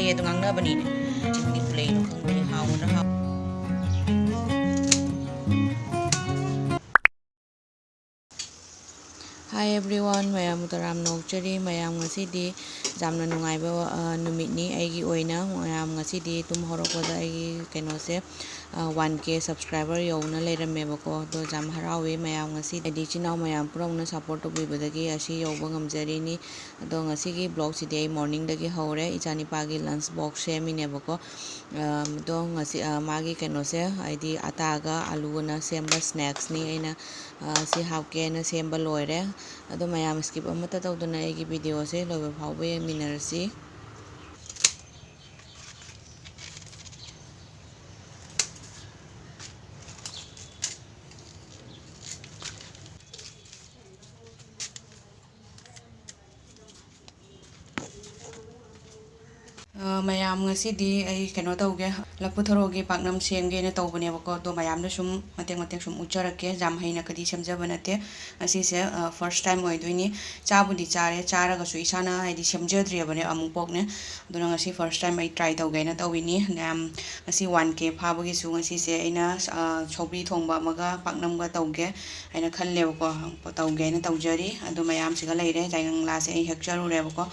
ꯄꯨꯂꯩ ꯑꯗꯨ ꯉꯥꯡꯅꯕꯅꯤꯅꯦ ꯆꯤꯡꯗꯤ ꯄꯨꯂꯩꯅꯣ ꯈꯪꯗꯦ ꯍꯥꯎꯒꯗ꯭ꯔꯥ ꯍꯥꯎ Hi everyone, mayam utaram nokchari mayam ngasidi jamna nungaiba numitni aigi oina mayam ngasidi tum horokoda aigi kenose 1k subscriber yowna leirammebako do jam harawi mayam ngasi edi chinaw mayam purongna support tobibadagi asi yowba ngamjarini do ngasigi blog sidi ai morning dagi hore ichani pagi lunch box seminebako do ngasi magi kenose aidi ataga aluguna semba snacks ni aina si hapke na semba loire ado mayam skip amata tawduna aigi video se lobe phawba yeminarasi mayam ngasidi ai keno tawge lapu thorogi paknam semge na tawbane bako do mayam na sum mateng sum ujarake jam haina kadi semjaba nate asi se first time oidoini chabudi chare charaga su isana aidi semjadriyabane amu pokne duna ngasi first time ai try tawge na tawini nam asi 1k phabagi su ngasi se aina chobri thongba amaga paknam ga tawge aina khalle bako tawge na tawjari ado mayam siga leire jaingang la se ai hekcharu re bako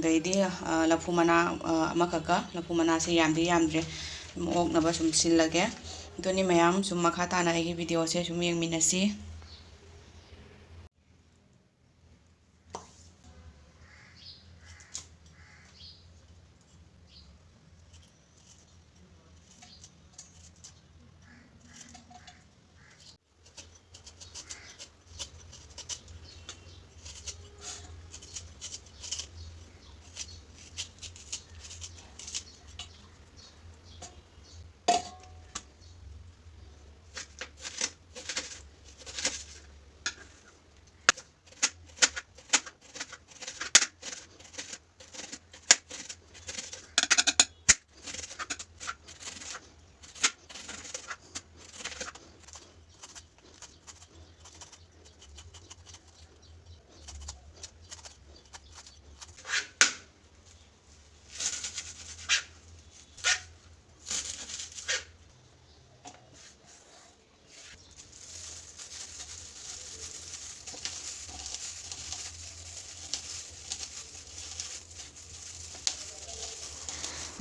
Daidi lafumana amakaka lafumana se yamdi yamdre oknaba sum sillage doni mayam sum makha tana agi video se sum yengminasi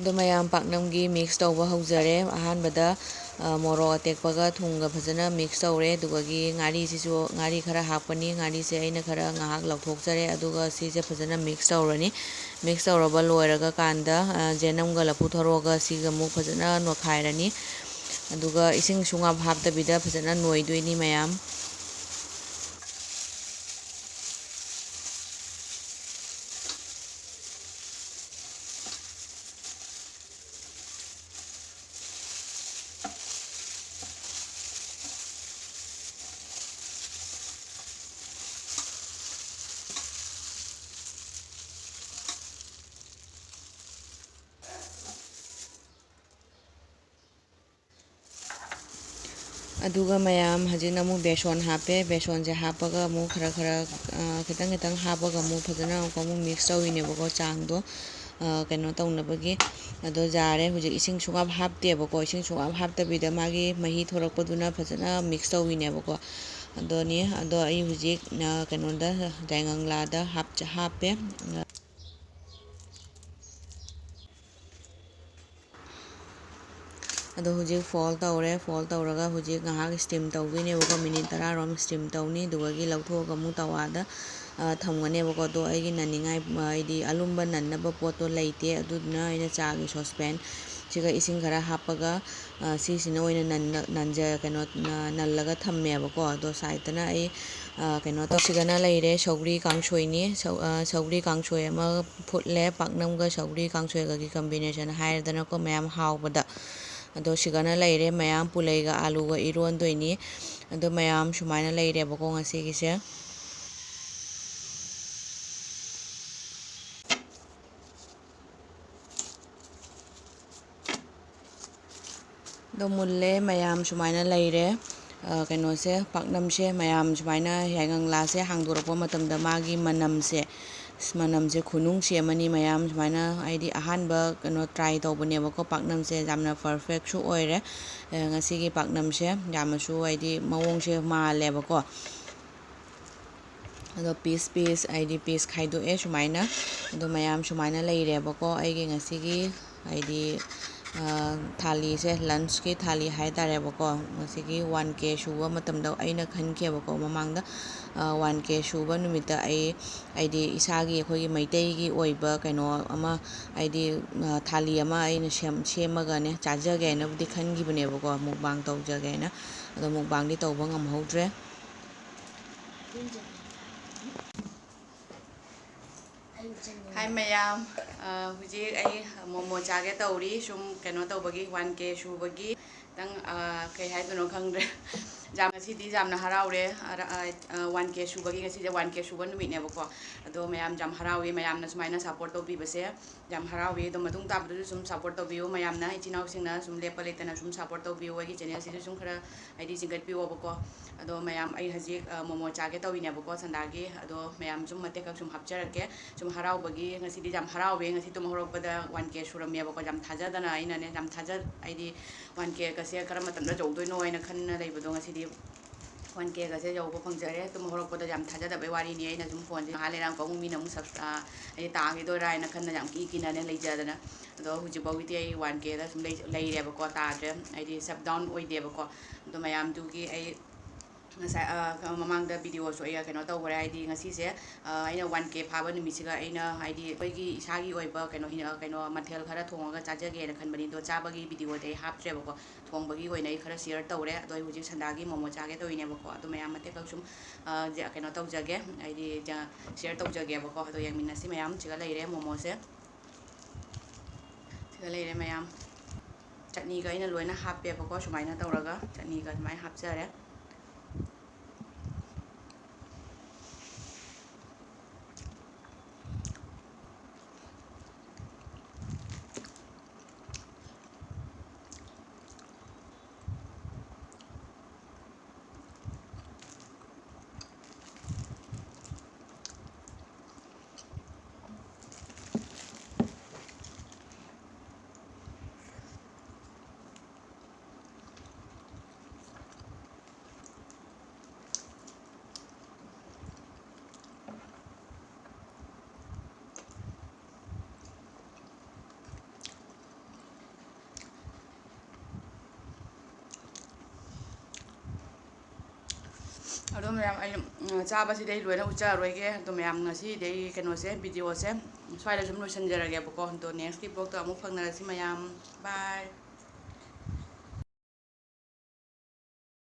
do mayam paknamgi mix tawba haujare ahanbada moro atekpaga thunga phajana mix tawre dugagi ngari sisu ngari khara hapani ngari se aina khara ngahak lauthokjare aduga sise phajana mix tawrani mix tawraba loiraga kanda jenamga lapu thoroga siga mu phajana nokhairani aduga ising sunga haptabida phajana noidoini mayam aduga mayam hajina mu beson hape beson je hapaga mu khara khitang hapaga mu phajana ko mu mix tawine bako changdo keno tawnabagi ado jare huje ising sunga hapte bako ising sunga haptabida magi mahi thorakpaduna phajana mix tawine bako adoni ado ai huje keno da jaingangla da hape ado hujik fall tawraga hujik ngahak steam tawdine bako minute 10 rom steam tawni dugagi lauthoga mu tawada thamgane bako do aigi naningai aidi alumba nannaba poto leite aduna aina chagi saucepan siga ising khara hapaga sisina oina nanja keno nallaga thamme bako do side na ai keno to sigana leire saugri kangsoini saugri kangsoi ama phutle paknam ga saugri kangsoi ga gi combination hairdana ko mayam hawbada ado sigana leire mayam pulei ga alu ga iron doini ado mayam sumaina leire bako ngasi gise do mulle mayam sumaina leire kenose paknam se mayam sumaina yaingang la se hangdorapwa matamda magi manam se manamse khunungse amani mayam sumaina aidi ahanba kano try tawbanebako paknamse jamna perfect su oire ngasigi paknamse yamasu aidi mawongse malebako ado piece aidi piece khaidoe sumaina ado mayam sumaina leirebako aigi ngasigi aidi thali se lunch ki thali haitarebako ngasigi 1k suba matamda aina khankebako mamangda 1k suba numita aidi isagi akhoi Meitei gi oiba kaino ama aidi thali ama aina semaga ne chajage na budi khangibnebako mukbang tawjage na ado mukbang di tawba ngamhodre. Hi mayam, huji ai momo chage tawri sum keno tawbagi 1k subagi tang kai hai kuno khangre jam ngasi jamna haraure 1k subagi ngasi 1k suba numit nebako ado mayam jam harawe mayam na sumaina support tobi base jam harawe do matung tabdu sum support tobiu mayam na ichinaw singna sum lepa letana sum support tobiu wagi channel si sum khara id singat piwo bako ado mayam ai haji momo chage tawi nebako sandagi ado mayam sum mate kak sum hapjarake sum haraw bagi ngasi jam harawe ngasi tum horokpada 1k suram yabako jam thaja dana aina ne jam thaja id 1k kase kara matamda jawdoino aina khanna leibodo ngasi 1k kase jawbo phangjare tum horokpada jam thaja da bai wari ni aina sum phone je hale ram ko mi na mu sab ai taagi do rai na khanna jam ki na ne leijadana ado huji bawiti ai 1k da sum leirebako taadre ai di sub down oidebako do mayam dugi ai mamangda video so ya keno tawbare id ngasi se aina 1k phaba numisiga aina id koigi isagi oiba keno mathel khara thonga chajage na khanbani do chabagi video dei haptrebako thongbagi oina khara share tawre ado huji sandagi momo chage toine bako ado mayam mate kaksum keno tawjage id share tawjage bako ado yangminasi mayam chiga leire momo se chiga leire mayam chutney ga ina loina happe bako sumaina tawraga chutney ga mai hapjare ado mayam ai chaba si dei loina ucha roige to mayam ngasi dei keno se video se swai la sum loisanjarage bako to next clip to amuk phangnarasi mayam bye.